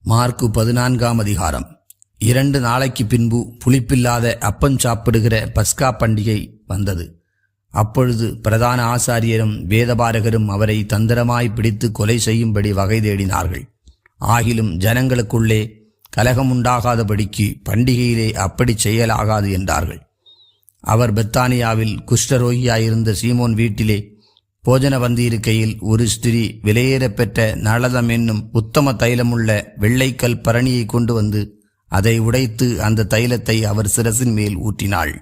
Mark 14ஆம் அதிகாரம். 2 நாளைக்கு பின்பு புளிப்பில்லாத அப்பம் சாப்பிடுகிற பஸ்கா பண்டிகை வந்தது. அப்பொழுது பிரதான ஆசாரியரும் வேதபாரகரும் அவரை தந்திரமாய் பிடித்து கொலை செய்யும்படி வகை தேடினார்கள். ஆகிலும் ஜனங்களுக்குள்ளே கலகமுண்டாகாதபடிக்கு பண்டிகையிலே அப்படி செய்யலாகாது என்றார்கள். அவர் பெத்தானியாவில் குஷ்டரோகியாயிருந்த சீமோன் வீட்டிலே போஜன வந்தியிருக்கையில் ஒரு ஸ்திரீ விலையேறப்பெற்ற நளதம் என்னும் உத்தம தைலமுள்ள வெள்ளைக்கல் பரணியை கொண்டு வந்து அதை உடைத்து அந்த தைலத்தை அவர் சிரசின் மேல் ஊற்றினாள்.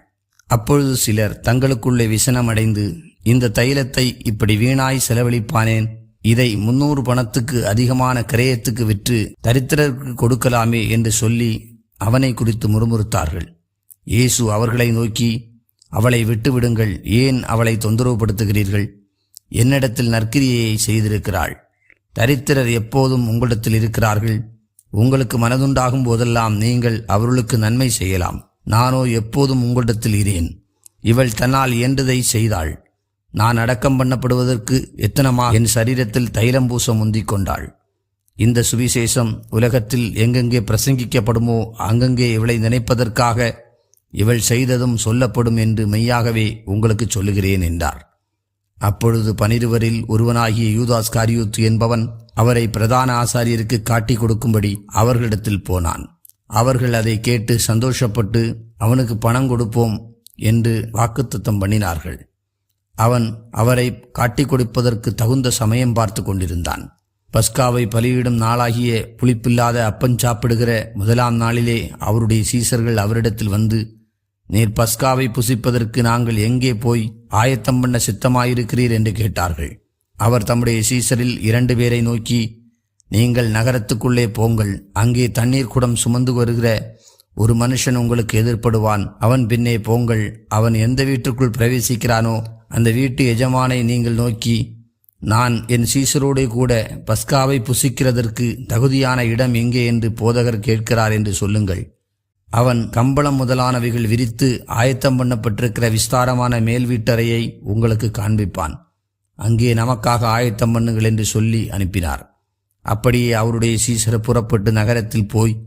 அப்பொழுது சிலர் தங்களுக்குள்ளே விசனமடைந்து, இந்த தைலத்தை இப்படி வீணாய் செலவழிப்பானேன், இதை 300 பணத்துக்கு அதிகமான கிரயத்துக்கு விற்று தரித்திரருக்கு கொடுக்கலாமே என்று சொல்லி அவனை குறித்து முறுமுறுத்தார்கள். இயேசு அவர்களை நோக்கி, அவளை விட்டுவிடுங்கள், ஏன் அவளை தொந்தரவுபடுத்துகிறீர்கள்? என்னிடத்தில் நற்கிரியை செய்திருக்கிறாள். தரித்திரர் எப்போதும் உங்களிடத்தில் இருக்கிறார்கள். உங்களுக்கு மனதுண்டாகும் போதெல்லாம் நீங்கள் அவர்களுக்கு நன்மை செய்யலாம். நானோ எப்போதும் உங்களிடத்தில் இரேன். இவள் தன்னால் இயன்றதை செய்தாள். நான் அடக்கம் பண்ணப்படுவதற்கு எத்தனமாக என் சரீரத்தில் தைலம் பூச முந்திக் கொண்டாள். இந்த சுவிசேஷம் உலகத்தில் எங்கெங்கே பிரசங்கிக்கப்படுமோ அங்கங்கே இவளை நினைப்பதற்காக இவள் செய்ததும் சொல்லப்படும் என்று மெய்யாகவே உங்களுக்கு சொல்லுகிறேன் என்றார். அப்பொழுது 12 ஒருவனாகிய யூதாஸ்காரியோத்து என்பவன் அவரை பிரதான ஆசாரியருக்கு காட்டி கொடுக்கும்படி அவர்களிடத்தில் போனான். அவர்கள் அதை கேட்டு சந்தோஷப்பட்டு அவனுக்கு பணம் கொடுப்போம் என்று வாக்குத்தத்தம் பண்ணினார்கள். அவன் அவரை காட்டி கொடுப்பதற்கு தகுந்த சமயம் பார்த்து கொண்டிருந்தான். பஸ்காவை பலியிடும் நாளாகிய புளிப்பில்லாத அப்பம் சாப்பிடுகிற 1ஆம் நாளிலே அவருடைய சீசர்கள் அவரிடத்தில் வந்து, நீர் பஸ்காவை புசிப்பதற்கு நாங்கள் எங்கே போய் ஆயத்தம் பண்ண சித்தமாயிருக்கிறீர் என்று கேட்டார்கள். அவர் தம்முடைய சீசரில் 2 பேரை நோக்கி, நீங்கள் நகரத்துக்குள்ளே போங்கள், அங்கே தண்ணீர் குடம் சுமந்து வருகிற ஒரு மனுஷன் உங்களுக்கு எதிர்ப்படுவான், அவன் பின்னே போங்கள். அவன் எந்த வீட்டுக்குள் பிரவேசிக்கிறானோ அந்த வீட்டு எஜமானை நீங்கள் நோக்கி, நான் என் சீசரோடு கூட பஸ்காவை புசிக்கிறதற்கு தகுதியான இடம் எங்கே என்று போதகர் கேட்கிறார் என்று சொல்லுங்கள். அவன் கம்பளம் முதலானவைகள் விரித்து ஆயத்தம் பண்ணப்பட்டிருக்கிற விஸ்தாரமான மேல் வீட்டறையை உங்களுக்கு காண்பிப்பான். அங்கே நமக்காக ஆயத்தம் பண்ணுங்கள் என்று சொல்லி அனுப்பினார். அப்படியே அவருடைய சீசர் புறப்பட்டு நகரத்தில் போய்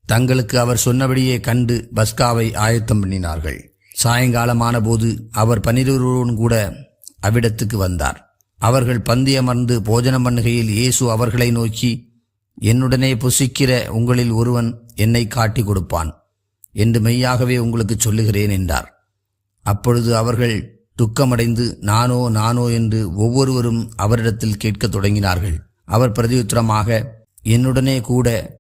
தங்களுக்கு அவர் சொன்னபடியே கண்டு பஸ்காவை ஆயத்தம் பண்ணினார்கள். சாயங்காலமான போது அவர் 12 கூட அவ்விடத்துக்கு வந்தார். அவர்கள் பந்தியமர்ந்து போஜனம் பண்ணுகையில் இயேசு அவர்களை நோக்கி, என்னுடனே புசிக்கிற உங்களில் ஒருவன் என்னை காட்டி கொடுப்பான் என்று மெய்யாகவே உங்களுக்கு சொல்லுகிறேன் என்றார். அப்பொழுது அவர்கள் துக்கமடைந்து நானோ என்று ஒவ்வொருவரும் அவரிடத்தில் கேட்கத் தொடங்கினார்கள். அவர் பிரதியுத்தரமாக, என்னுடனே கூட